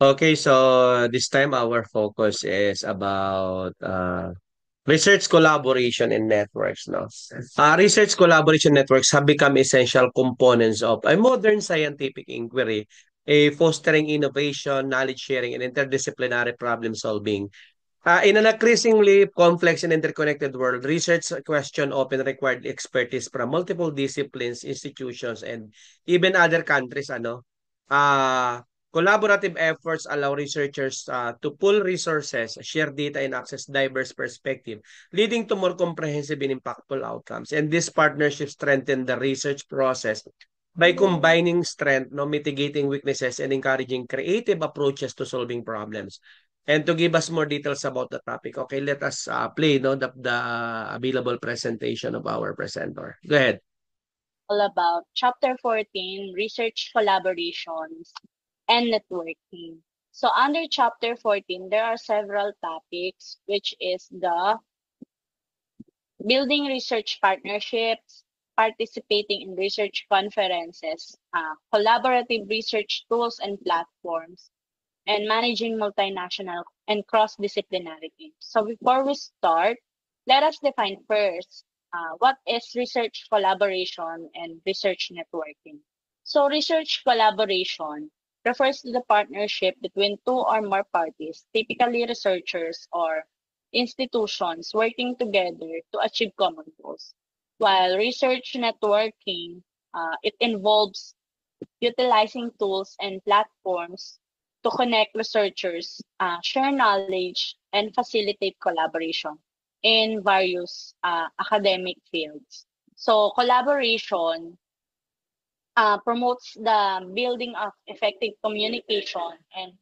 Okay, so this time our focus is about research collaboration and networks. No, research collaboration networks have become essential components of a modern scientific inquiry, a fostering innovation, knowledge sharing, and interdisciplinary problem solving. In an increasingly complex and interconnected world, research question often required expertise from multiple disciplines, institutions, and even other countries. Uh, Collaborative efforts allow researchers to pool resources, share data, and access diverse perspective, leading to more comprehensive and impactful outcomes. And this partnership strengthen the research process by combining strength, no, mitigating weaknesses, and encouraging creative approaches to solving problems. And to give us more details about the topic, okay, let us play the available presentation of our presenter. Go ahead. All about Chapter 14, Research Collaborations and Networking. So under Chapter 14, there are several topics, which is the building research partnerships, participating in research conferences, collaborative research tools and platforms, and managing multinational and cross-disciplinary teams. So before we start, let us define first what is research collaboration and research networking. So research collaboration refers to the partnership between two or more parties, typically researchers or institutions working together to achieve common goals. While research networking, it involves utilizing tools and platforms to connect researchers, share knowledge, and facilitate collaboration in various academic fields. So collaboration promotes the building of effective communication and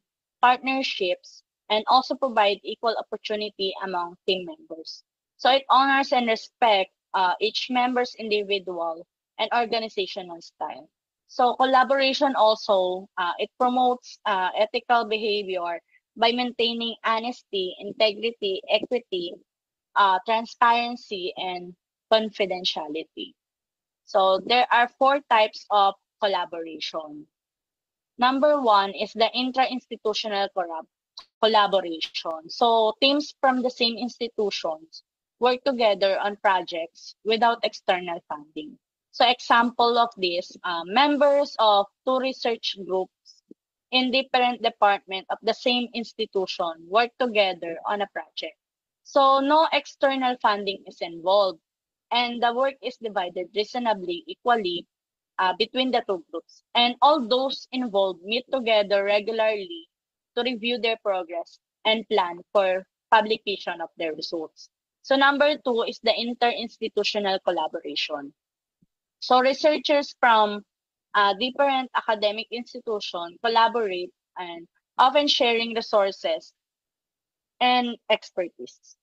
partnerships and also provide equal opportunity among team members. So it honors and respect each member's individual and organizational style. So collaboration also, it promotes ethical behavior by maintaining honesty, integrity, equity, transparency, and confidentiality. So there are four types of collaboration. Number one is the intra-institutional collaboration. So teams from the same institutions work together on projects without external funding. So example of this, members of two research groups in different department of the same institution work together on a project. So no external funding is involved and the work is divided reasonably equally between the two groups. And all those involved meet together regularly to review their progress and plan for publication of their results. So number two is the interinstitutional collaboration. So researchers from different academic institutions collaborate and often sharing resources and expertise.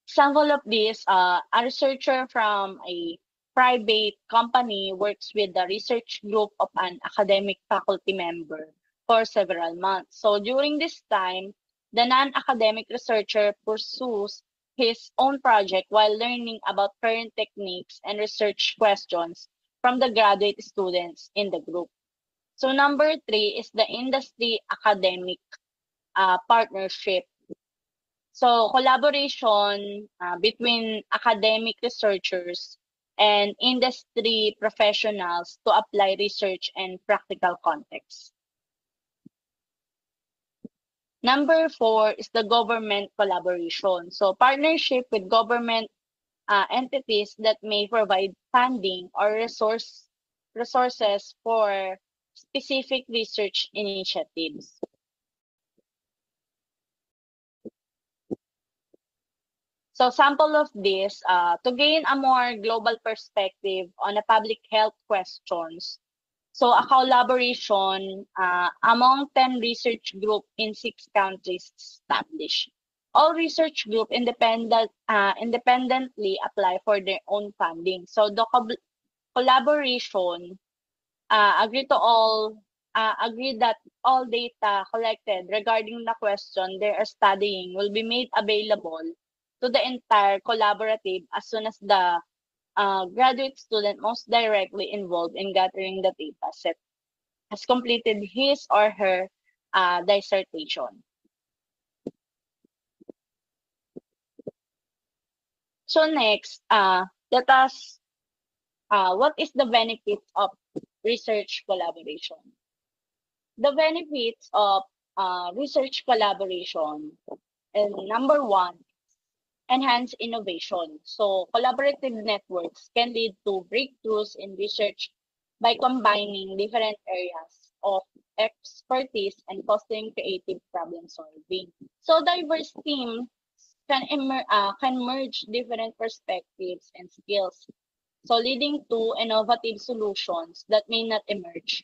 Example of this, a researcher from a private company works with the research group of an academic faculty member for several months. So during this time, the non-academic researcher pursues his own project while learning about current techniques and research questions from the graduate students in the group. So number three is the industry academic partnership. So collaboration between academic researchers and industry professionals to apply research and practical context. Number four is the government collaboration. So partnership with government entities that may provide funding or resources for specific research initiatives. So sample of this, to gain a more global perspective on the public health questions. So a collaboration among 10 research group in 6 countries established. All research group independently apply for their own funding. So the collaboration agree that all data collected regarding the question they are studying will be made available to the entire collaborative as soon as the graduate student most directly involved in gathering the data set has completed his or her dissertation. So next, let us, what is the benefits of research collaboration? The benefits of research collaboration, and number one, enhance innovation. So collaborative networks can lead to breakthroughs in research by combining different areas of expertise and fostering creative problem solving. So diverse teams can merge different perspectives and skills, so leading to innovative solutions that may not emerge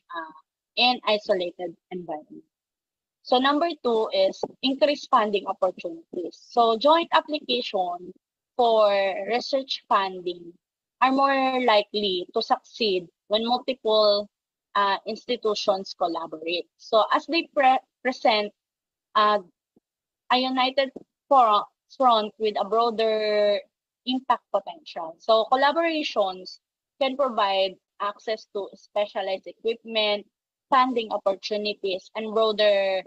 in isolated environments. So number two is increased funding opportunities. So joint application for research funding are more likely to succeed when multiple institutions collaborate. So as they present uh, a united front with a broader impact potential. So collaborations can provide access to specialized equipment, funding opportunities, and broader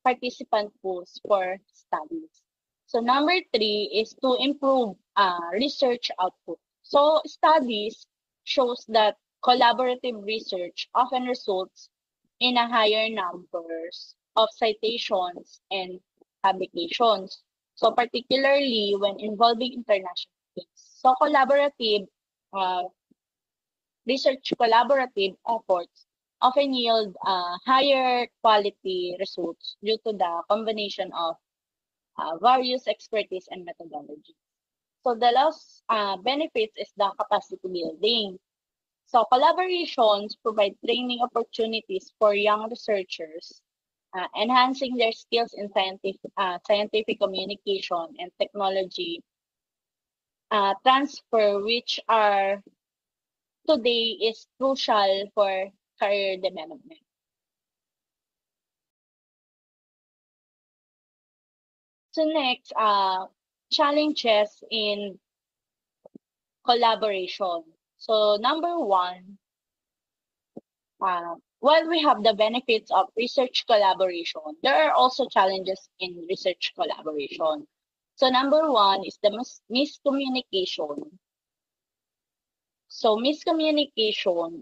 participant pools for studies. So number three is to improve research output. So studies shows that collaborative research often results in a higher numbers of citations and publications. So particularly when involving international teams. So uh, collaborative efforts often yield higher quality results due to the combination of various expertise and methodology. So the last benefits is the capacity building. So collaborations provide training opportunities for young researchers, enhancing their skills in scientific communication and technology transfer, which are today is crucial for career development. So next, challenges in collaboration. So number one, while we have the benefits of research collaboration, there are also challenges in research collaboration. So number one is the miscommunication. So miscommunication,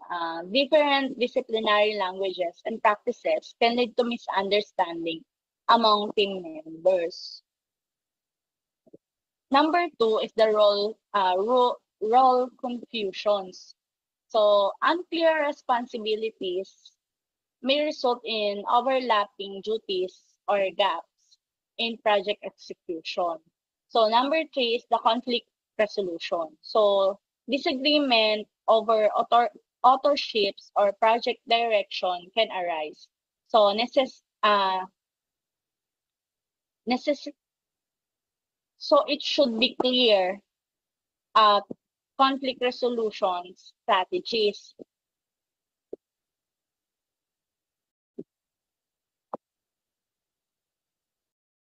different disciplinary languages and practices can lead to misunderstanding among team members. Number two is the role confusions. So unclear responsibilities may result in overlapping duties or gaps in project execution. So number three is the conflict resolution. So disagreement over authorships or project direction can arise. So so it should be clear uh, conflict resolution strategies.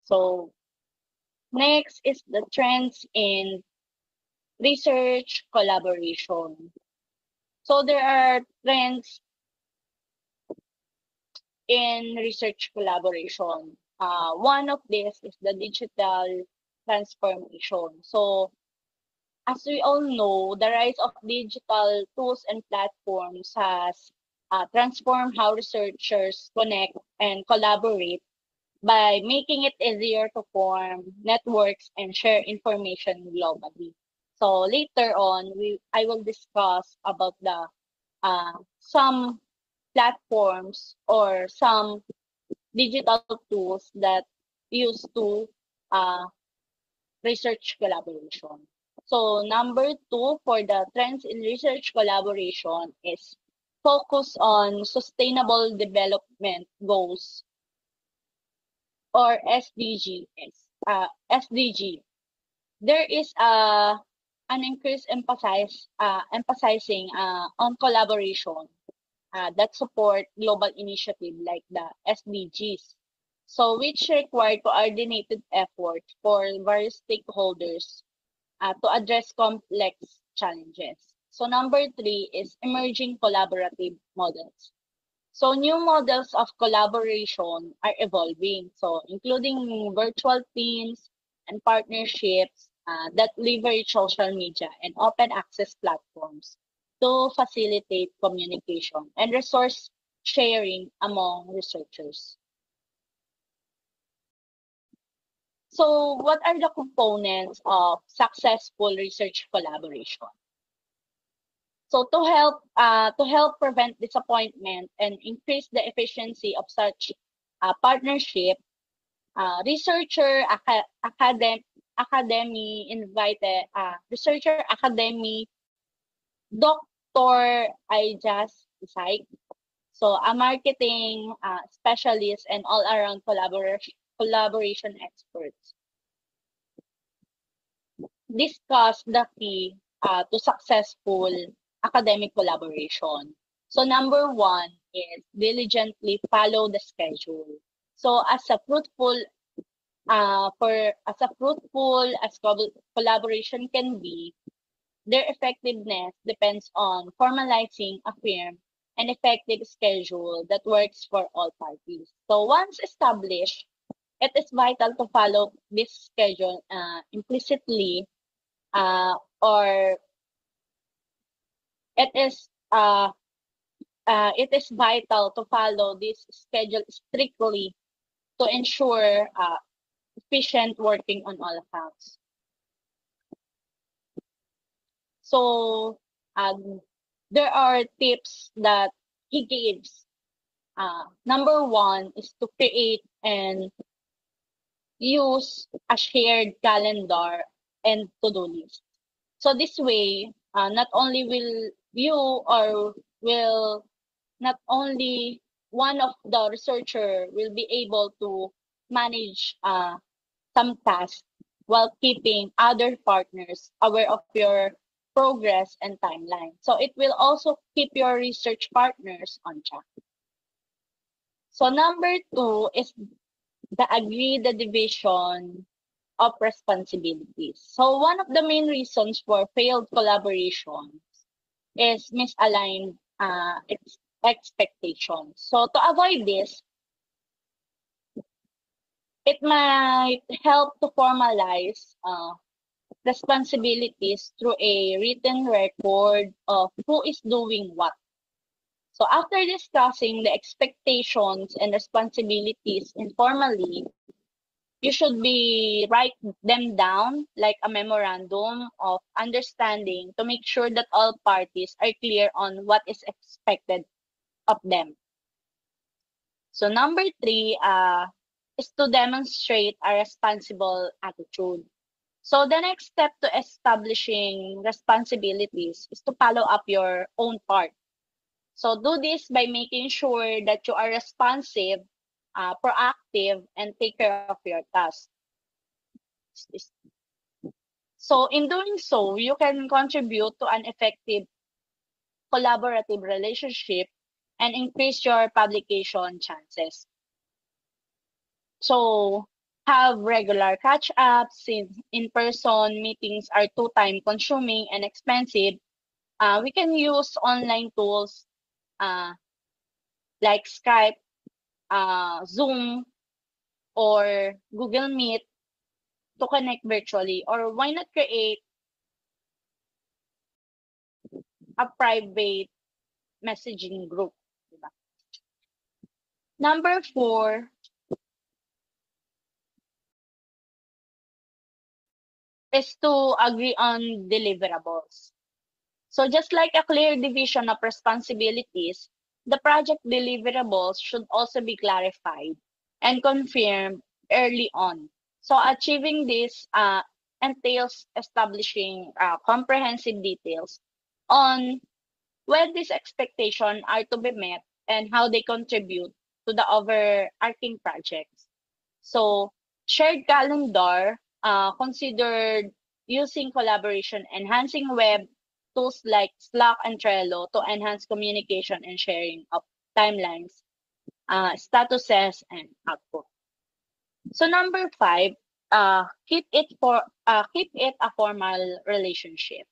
So next is the trends in research collaboration. So there are trends in research collaboration. One of this is the digital transformation. So as we all know, the rise of digital tools and platforms has transformed how researchers connect and collaborate by making it easier to form networks and share information globally. So later on, I will discuss about the some platforms or some digital tools that used to uh, research collaboration. So number two for the trends in research collaboration is focus on sustainable development goals or SDGs. SDG. There is an increased emphasizing on collaboration that support global initiative like the SDGs. So which require coordinated effort for various stakeholders to address complex challenges. So number three is emerging collaborative models. So new models of collaboration are evolving. So including virtual teams and partnerships that leverage social media and open access platforms to facilitate communication and resource sharing among researchers. So what are the components of successful research collaboration? So to help prevent disappointment and increase the efficiency of such partnership, researcher academy Dr. Ijas Isaac, so a marketing specialist and all-around collaboration experts, discuss the key to successful academic collaboration. So number one is diligently follow the schedule. So as a fruitful collaboration can be, their effectiveness depends on formalizing a firm and effective schedule that works for all parties. So once established, it is vital to follow this schedule implicitly, or it is uh, it is vital to follow this schedule strictly to ensure efficient working on all accounts. So there are tips that he gives. Number one is to create and use a shared calendar and to-do list. So this way, not only will you or will not only one of the researcher will be able to manage some tasks while keeping other partners aware of your progress and timeline. So it will also keep your research partners on track. So number two is the division of responsibilities. So one of the main reasons for failed collaborations is misaligned expectations. So to avoid this, it might help to formalize responsibilities through a written record of who is doing what. So after discussing the expectations and responsibilities informally, you should be write them down like a memorandum of understanding to make sure that all parties are clear on what is expected of them. So number three is to demonstrate a responsible attitude. So the next step to establishing responsibilities is to follow up your own part. So do this by making sure that you are responsive, proactive, and take care of your tasks. So in doing so, you can contribute to an effective collaborative relationship and increase your publication chances. So have regular catch-ups since in-person meetings are too time-consuming and expensive. We can use online tools uh, like Skype, Zoom, or Google Meet to connect virtually. Or why not create a private messaging group? Diba? Number four is to agree on deliverables. So just like a clear division of responsibilities, the project deliverables should also be clarified and confirmed early on. So achieving this entails establishing comprehensive details on when these expectations are to be met and how they contribute to the overarching projects. So shared calendar considered using collaboration, enhancing web tools like Slack and Trello to enhance communication and sharing of timelines, statuses, and output. So number five, keep it a formal relationship.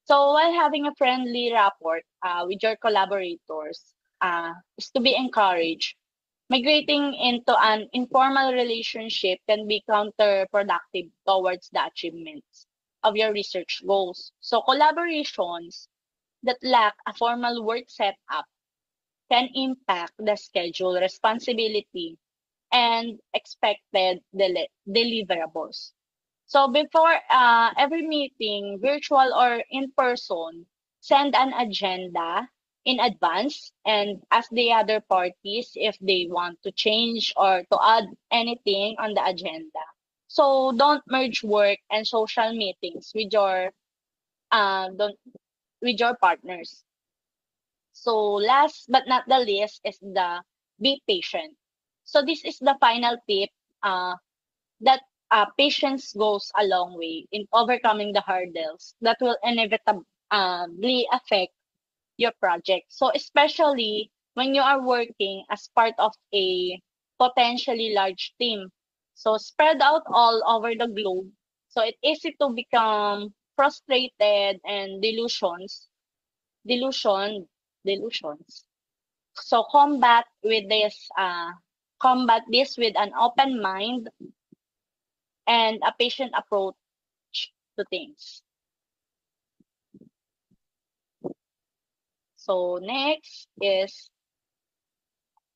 So while having a friendly rapport with your collaborators, is to be encouraged. Migrating into an informal relationship can be counterproductive towards the achievements of your research goals. So collaborations that lack a formal work setup can impact the schedule, responsibility, and expected deliverables. So before every meeting, virtual or in person, send an agenda in advance and ask the other parties if they want to change or to add anything on the agenda. So don't merge work and social meetings with your don't with your partners. So last but not the least is the be patient. So this is the final tip that patience goes a long way in overcoming the hurdles that will inevitably affect your project. So especially when you are working as part of a potentially large team. So spread out all over the globe. So it's easy to become frustrated and delusion, delusions. So combat this with an open mind and a patient approach to things. So next is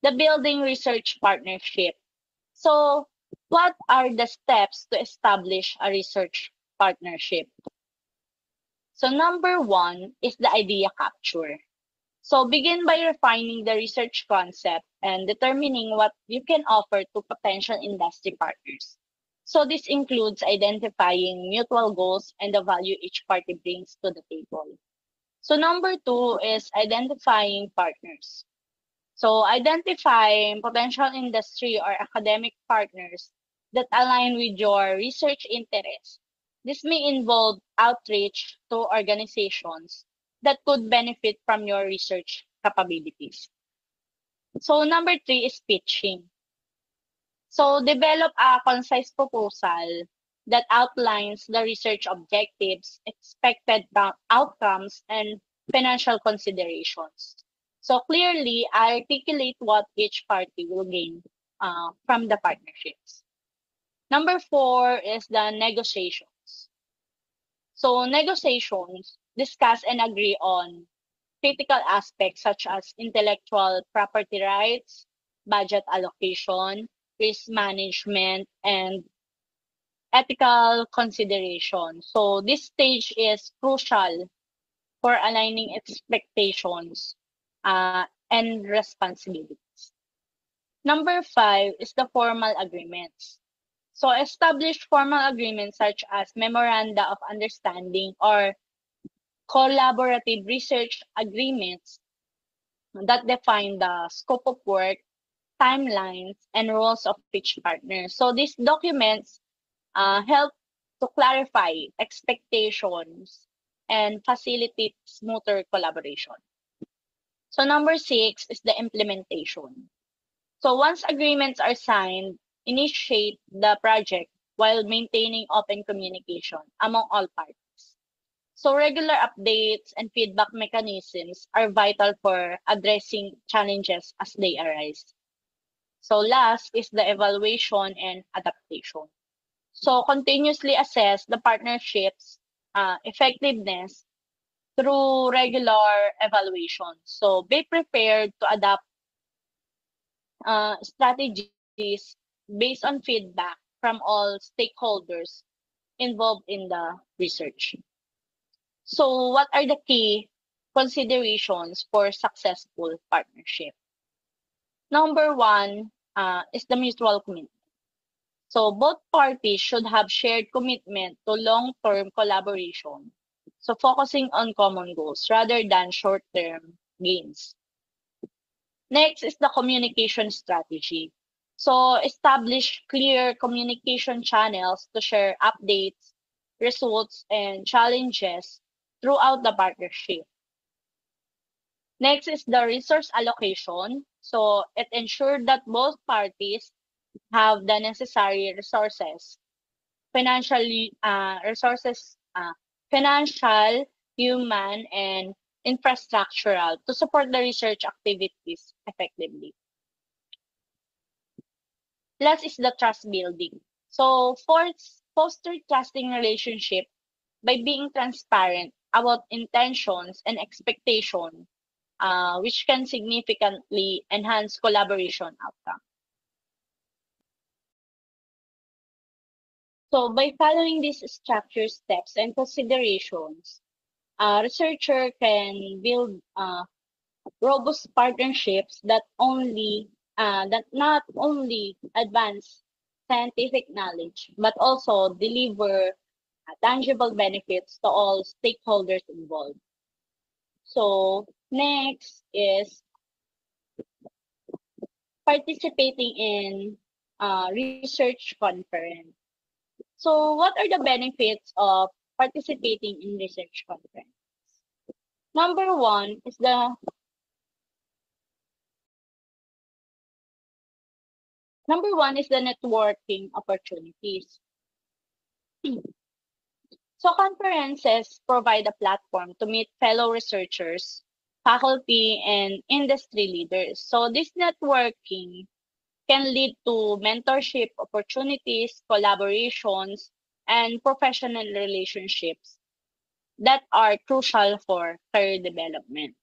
the building research partnership. So what are the steps to establish a research partnership? So number one is the idea capture. So begin by refining the research concept and determining what you can offer to potential industry partners. So this includes identifying mutual goals and the value each party brings to the table. So number two is identifying partners. So identifying potential industry or academic partners that align with your research interests. This may involve outreach to organizations that could benefit from your research capabilities. So number three is pitching. So develop a concise proposal that outlines the research objectives, expected outcomes, and financial considerations. So clearly articulate what each party will gain from the partnerships. Number four is the negotiations. So negotiations discuss and agree on critical aspects such as intellectual property rights, budget allocation, risk management, and ethical consideration. So this stage is crucial for aligning expectations and responsibilities. Number five is the formal agreements. So establish formal agreements such as memoranda of understanding or collaborative research agreements that define the scope of work, timelines, and roles of each partner. So these documents help to clarify expectations and facilitate smoother collaboration. So number six is the implementation. So once agreements are signed, initiate the project while maintaining open communication among all parties. So regular updates and feedback mechanisms are vital for addressing challenges as they arise. So last is the evaluation and adaptation. So continuously assess the partnership's effectiveness through regular evaluation. So be prepared to adapt strategies based on feedback from all stakeholders involved in the research. So what are the key considerations for successful partnership? Number one is the mutual commitment. So both parties should have shared commitment to long-term collaboration. So focusing on common goals rather than short-term gains. Next is the communication strategy. So establish clear communication channels to share updates, results, and challenges throughout the partnership. Next is the resource allocation. So it ensures that both parties have the necessary resources, financially resources, financial, human, and infrastructural to support the research activities effectively. Last is the trust building. So foster trusting relationship by being transparent about intentions and expectation, which can significantly enhance collaboration outcome. So by following these structured steps and considerations, a researcher can build robust partnerships that not only advance scientific knowledge but also deliver tangible benefits to all stakeholders involved. So next is participating in research conference. So what are the benefits of participating in research conference? Number one is the networking opportunities. So conferences provide a platform to meet fellow researchers, faculty, and industry leaders. So this networking can lead to mentorship opportunities, collaborations, and professional relationships that are crucial for career development.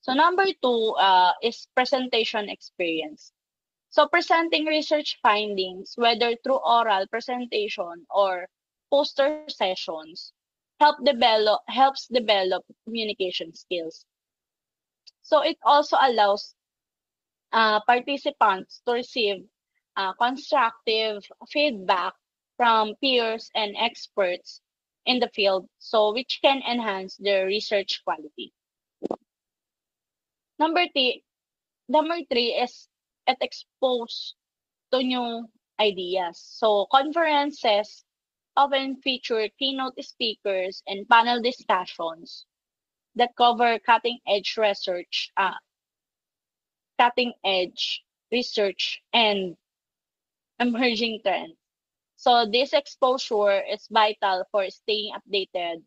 So number two is presentation experience. So presenting research findings, whether through oral presentation or poster sessions, helps develop communication skills. So it also allows participants to receive constructive feedback from peers and experts in the field, so which can enhance their research quality. Number three, Number three is it expose to new ideas. So conferences often feature keynote speakers and panel discussions that cover cutting edge research and emerging trends. So this exposure is vital for staying updated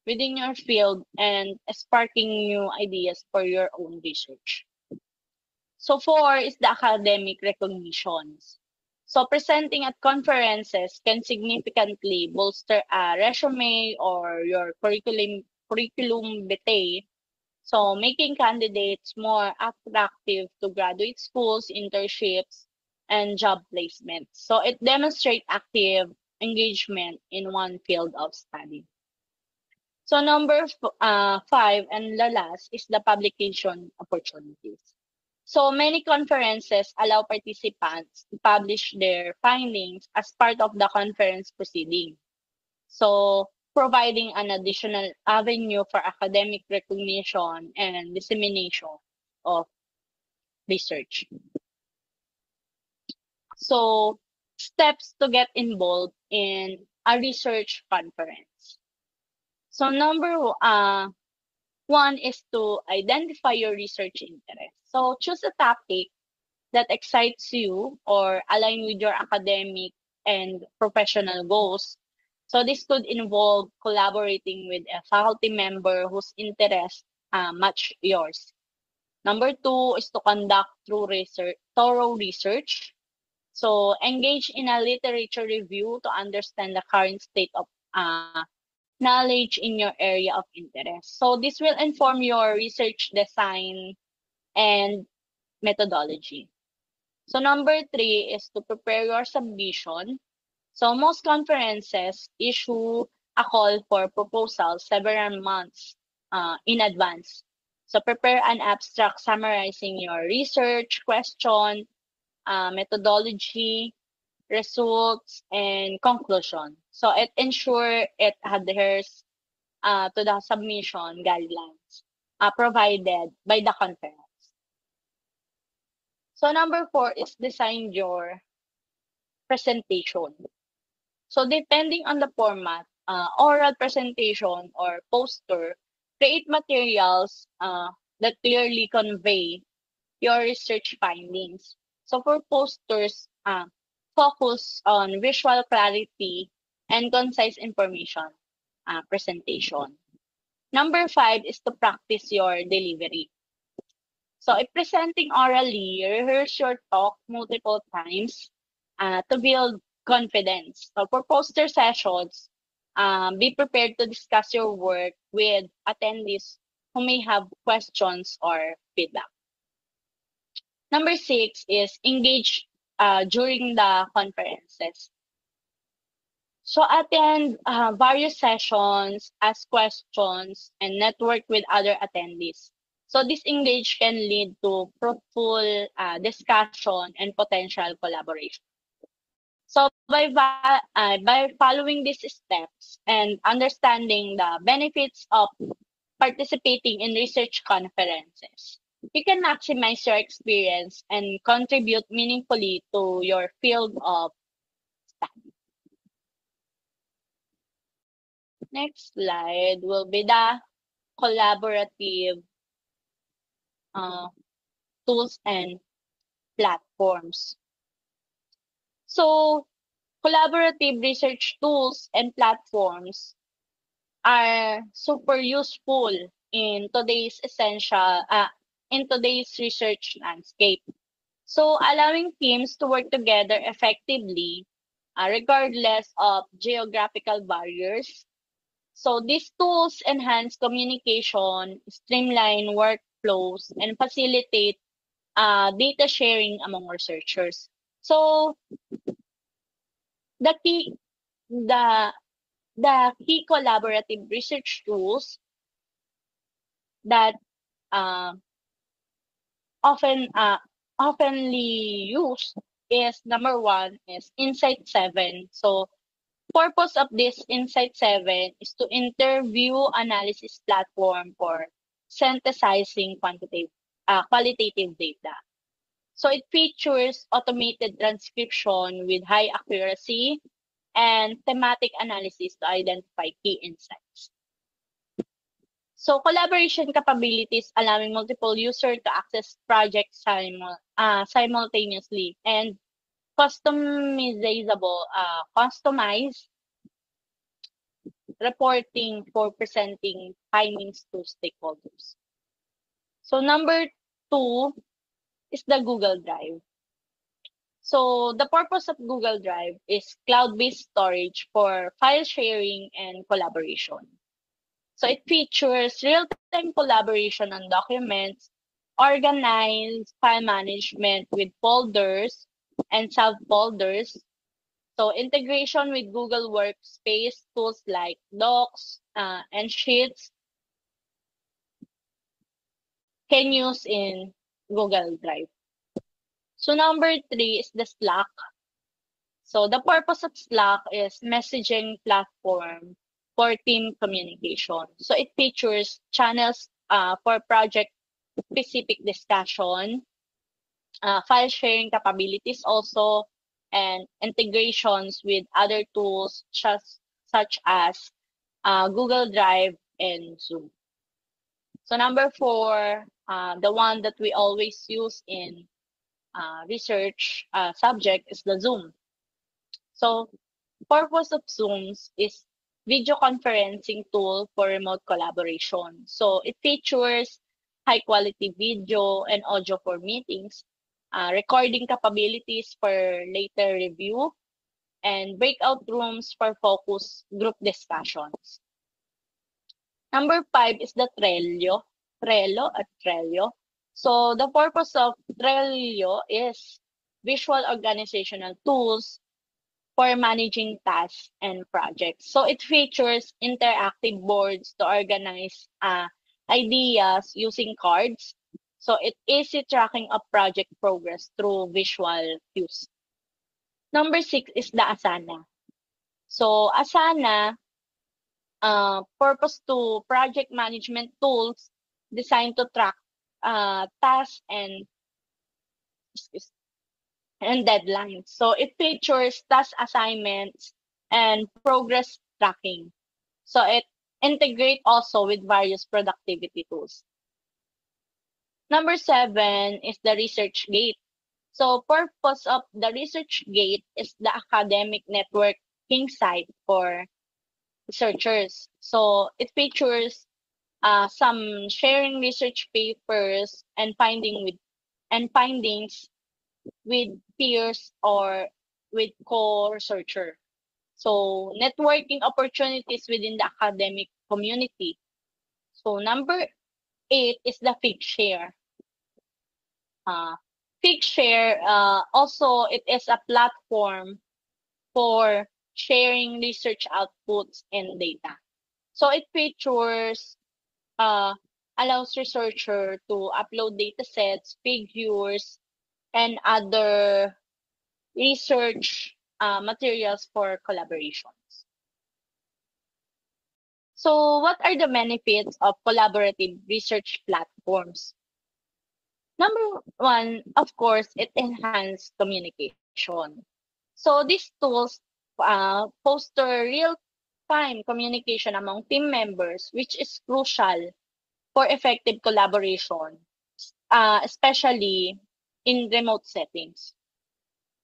within your field and sparking new ideas for your own research. So four is the academic recognitions. So presenting at conferences can significantly bolster a resume or your curriculum vitae, so making candidates more attractive to graduate schools, internships, and job placements. So it demonstrates active engagement in one field of study. So five and the last is the publication opportunities. So many conferences allow participants to publish their findings as part of the conference proceeding. So providing an additional avenue for academic recognition and dissemination of research. So steps to get involved in a research conference. So one is to identify your research interest. So choose a topic that excites you or align with your academic and professional goals. So this could involve collaborating with a faculty member whose interests match yours. Number two is to conduct thorough research. So engage in a literature review to understand the current state of knowledge in your area of interest. So this will inform your research design and methodology. So number three is to prepare your submission. So most conferences issue a call for proposals several months in advance. So prepare an abstract summarizing your research question, methodology, results, and conclusion. So it ensures it adheres to the submission guidelines provided by the conference. So number four is design your presentation. So depending on the format, oral presentation or poster, create materials that clearly convey your research findings. So for posters, focus on visual clarity and concise information presentation. Number 5 is to practice your delivery. So if presenting orally, rehearse your talk multiple times to build confidence. So for poster sessions, be prepared to discuss your work with attendees who may have questions or feedback. Number 6 is engage during the conferences. So attend various sessions, ask questions, and network with other attendees. So this engage can lead to fruitful discussion and potential collaboration. So by following these steps and understanding the benefits of participating in research conferences, you can maximize your experience and contribute meaningfully to your field of study. Next slide will be the collaborative uh, tools and platforms. So, collaborative research tools and platforms are super useful in today's research landscape. So, allowing teams to work together effectively, regardless of geographical barriers. So these tools enhance communication, streamline workflows, and facilitate data sharing among researchers. So the key the the key collaborative research tools that uh, often oftenly used is number 1 is Insight 7. So purpose of this Insight 7 is to interview analysis platform for synthesizing qualitative data. So it features automated transcription with high accuracy and thematic analysis to identify key insights. So collaboration capabilities allowing multiple users to access projects simultaneously and customized reporting for presenting findings to stakeholders. So number 2 is the Google Drive. So the purpose of Google Drive is cloud-based storage for file sharing and collaboration. So it features real-time collaboration on documents, organized file management with folders and subfolders. So integration with Google Workspace tools like Docs and Sheets can use in Google Drive. So number 3 is the Slack. So the purpose of Slack is messaging platform for team communication. So it features channels for project specific discussion, file sharing capabilities also, and integrations with other tools such as Google Drive and Zoom. So number 4, the one that we always use in research subject is the Zoom. So purpose of Zooms is video conferencing tool for remote collaboration. So it features high quality video and audio for meetings, recording capabilities for later review, and breakout rooms for focus group discussions. Number 5 is the Trello. So the purpose of Trello is visual organizational tools for managing tasks and projects. So it features interactive boards to organize ideas using cards. So it easy tracking of project progress through visual cues. Number 6 is the Asana. So Asana, purpose to project management tools designed to track tasks and deadlines. So it features task assignments and progress tracking. So it integrates also with various productivity tools. Number 7 is the ResearchGate. So purpose of the ResearchGate is the academic networking site for researchers. So it features some sharing research papers and findings with peers or with co-researcher. So networking opportunities within the academic community. So number 8 is the Figshare. Uh, Figshare, also it is a platform for sharing research outputs and data. So it features uh, allows researcher to upload data sets, figures, and other research materials for collaborations. So what are the benefits of collaborative research platforms? Number one, of course, it enhances communication. So these tools foster real-time communication among team members, which is crucial for effective collaboration, especially in remote settings.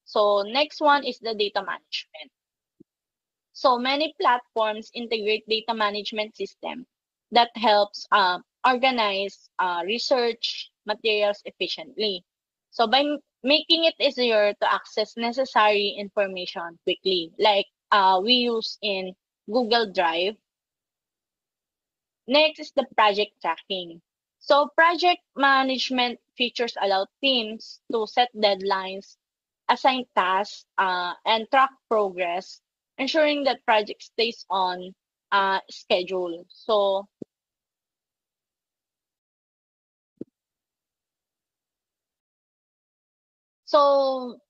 So next one is the data management. So many platforms integrate data management system that helps organize research materials efficiently. So by making it easier to access necessary information quickly, like we use in Google Drive. Next is the project tracking. So project management features allow teams to set deadlines, assign tasks, and track progress, ensuring that project stays on schedule. So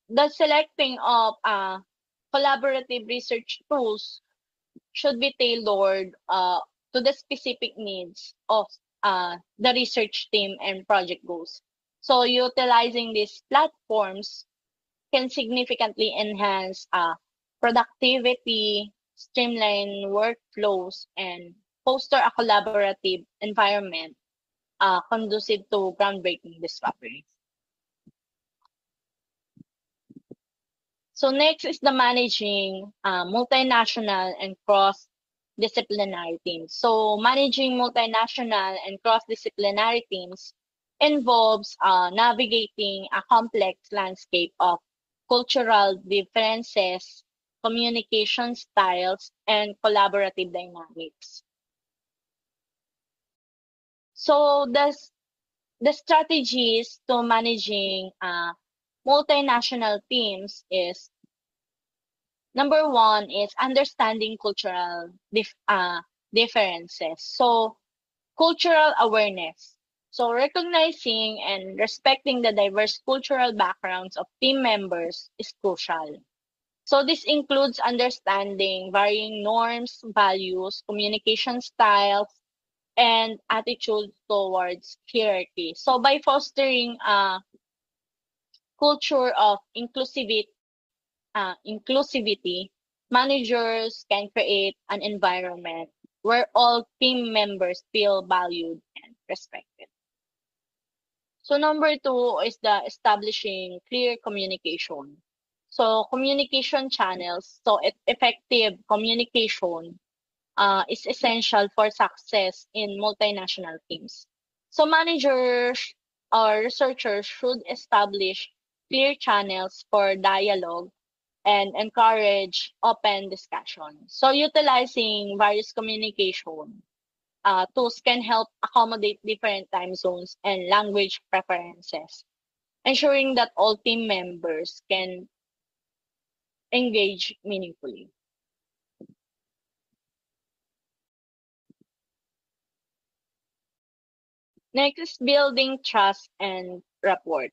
the selecting of collaborative research tools should be tailored to the specific needs of the research team and project goals. So utilizing these platforms can significantly enhance productivity, streamline workflows, and foster a collaborative environment conducive to groundbreaking discoveries. So next is the managing multinational and cross-disciplinary teams. So managing multinational and cross-disciplinary teams involves navigating a complex landscape of cultural differences, communication styles, and collaborative dynamics. So the strategies to managing multinational teams is number one is understanding cultural differences. So cultural awareness. So recognizing and respecting the diverse cultural backgrounds of team members is crucial. So this includes understanding varying norms, values, communication styles, and attitudes towards hierarchy. So by fostering a culture of inclusivity, managers can create an environment where all team members feel valued and respected. So number two is the establishing clear communication. So communication channels, so effective communication is essential for success in multinational teams. So managers or researchers should establish clear channels for dialogue and encourage open discussion. So utilizing various communication tools can help accommodate different time zones and language preferences, ensuring that all team members can engage meaningfully. Next is building trust and rapport.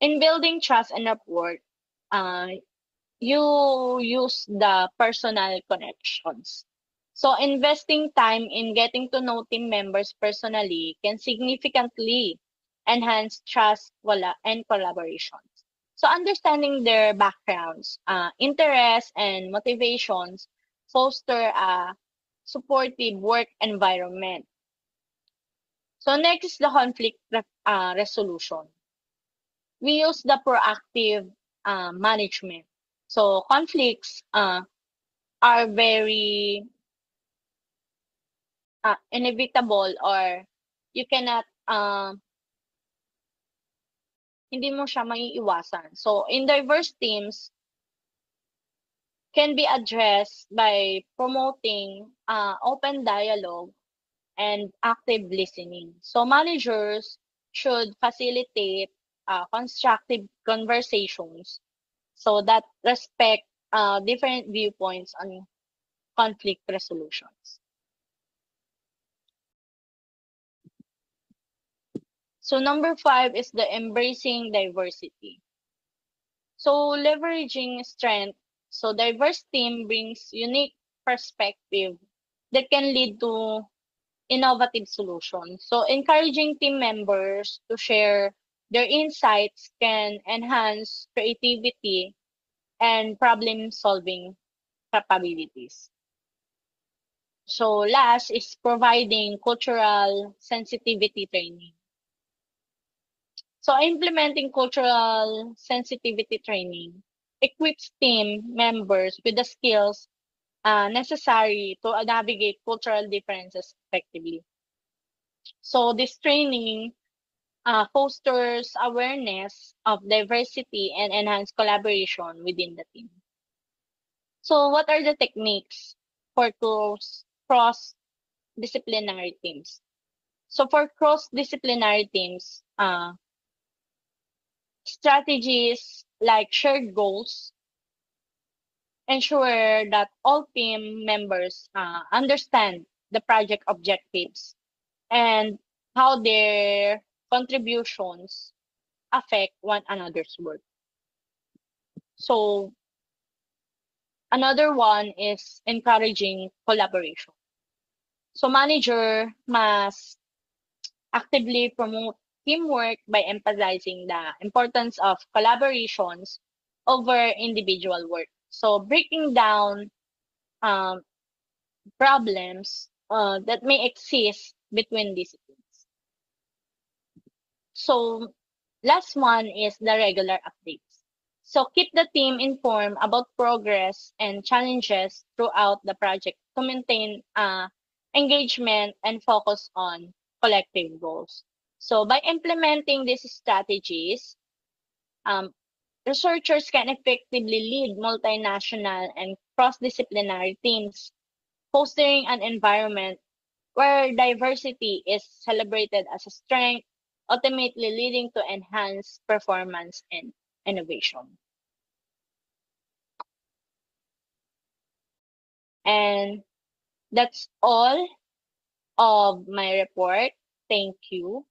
In building trust and rapport, uh, you use the personal connections. So investing time in getting to know team members personally can significantly enhance trust and collaborations. So understanding their backgrounds, interests, and motivations foster a supportive work environment. So next is the conflict resolution. We use the proactive management. So conflicts are very inevitable, or you cannot hindi mo siya maiiwasan. So in diverse teams can be addressed by promoting open dialogue and active listening. So managers should facilitate constructive conversations so that respect different viewpoints on conflict resolutions. So number 5 is the embracing diversity. So leveraging strength. So diverse team brings unique perspective that can lead to innovative solutions. So encouraging team members to share their insights can enhance creativity and problem solving capabilities. So last is providing cultural sensitivity training. So implementing cultural sensitivity training equips team members with the skills necessary to navigate cultural differences effectively. So this training fosters awareness of diversity and enhance collaboration within the team. So what are the techniques for cross-disciplinary teams? So for cross-disciplinary teams, strategies like shared goals ensure that all team members understand the project objectives and how their contributions affect one another's work. So another one is encouraging collaboration. So manager must actively promote teamwork by emphasizing the importance of collaborations over individual work. So breaking down um, problems that may exist between disciplines. So last one is the regular updates. So keep the team informed about progress and challenges throughout the project to maintain engagement and focus on collective goals. So by implementing these strategies, um, researchers can effectively lead multinational and cross-disciplinary teams, fostering an environment where diversity is celebrated as a strength, ultimately leading to enhanced performance and innovation. And that's all of my report. Thank you.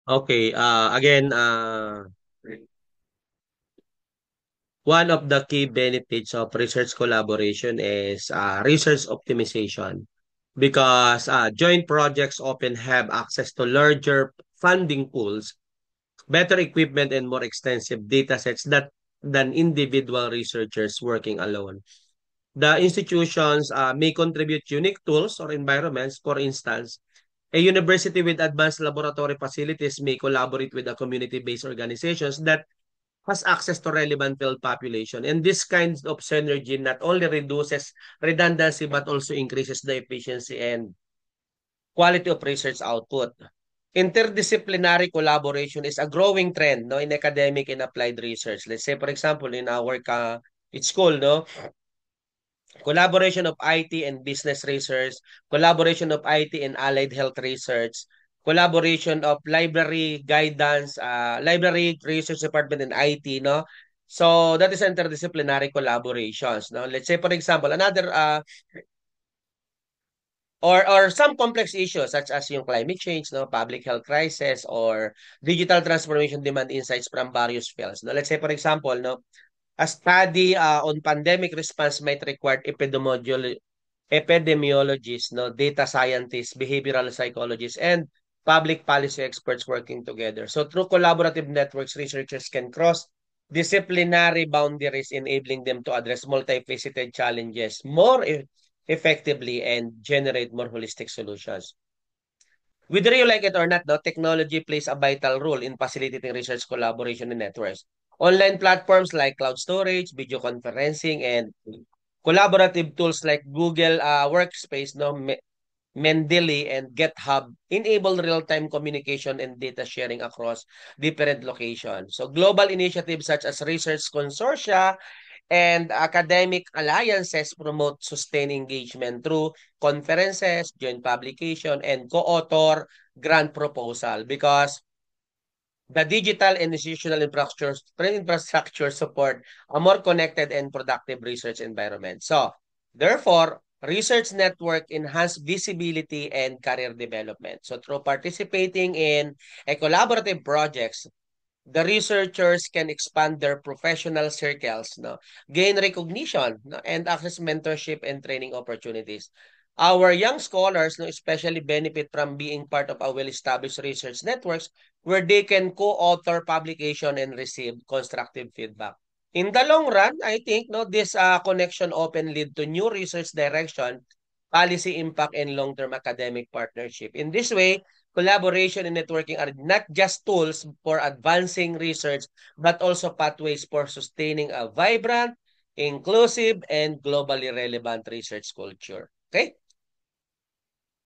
Okay, again, one of the key benefits of research collaboration is research optimization because joint projects often have access to larger funding pools, better equipment, and more extensive data sets than individual researchers working alone. The institutions may contribute unique tools or environments. For instance, a university with advanced laboratory facilities may collaborate with a community-based organizations that has access to relevant field population. And this kind of synergy not only reduces redundancy but also increases the efficiency and quality of research output. Interdisciplinary collaboration is a growing trend no in academic and applied research. Let's say for example in our it's school no collaboration of IT and business research, collaboration of IT and allied health research, collaboration of library guidance, library research department and IT, no? So that is interdisciplinary collaborations, no? Let's say for example, another or some complex issues such as yung climate change, no, public health crisis or digital transformation demand insights from various fields. No? Let's say for example, no, a study on pandemic response might require epidemiologists, no, data scientists, behavioral psychologists, and public policy experts working together. So through collaborative networks, researchers can cross disciplinary boundaries, enabling them to address multifaceted challenges more effectively and generate more holistic solutions. Whether you like it or not, though, technology plays a vital role in facilitating research collaboration in networks. Online platforms like cloud storage, video conferencing, and Collaborative tools like Google Workspace, no, Mendeley and GitHub enable real-time communication and data sharing across different locations. So global initiatives such as research consortia and academic alliances promote sustained engagement through conferences, joint publication, and co-author grant proposal because the digital and institutional infrastructure support a more connected and productive research environment. So, therefore, research network enhance visibility and career development. So, through participating in a collaborative projects, the researchers can expand their professional circles, no, gain recognition, no, and access mentorship and training opportunities. Our young scholars, no, especially benefit from being part of a well-established research networks where they can co-author publication and receive constructive feedback. In the long run, I think no, this connection often lead to new research direction, policy impact, and long-term academic partnership. In this way, collaboration and networking are not just tools for advancing research, but also pathways for sustaining a vibrant, inclusive, and globally relevant research culture. Okay?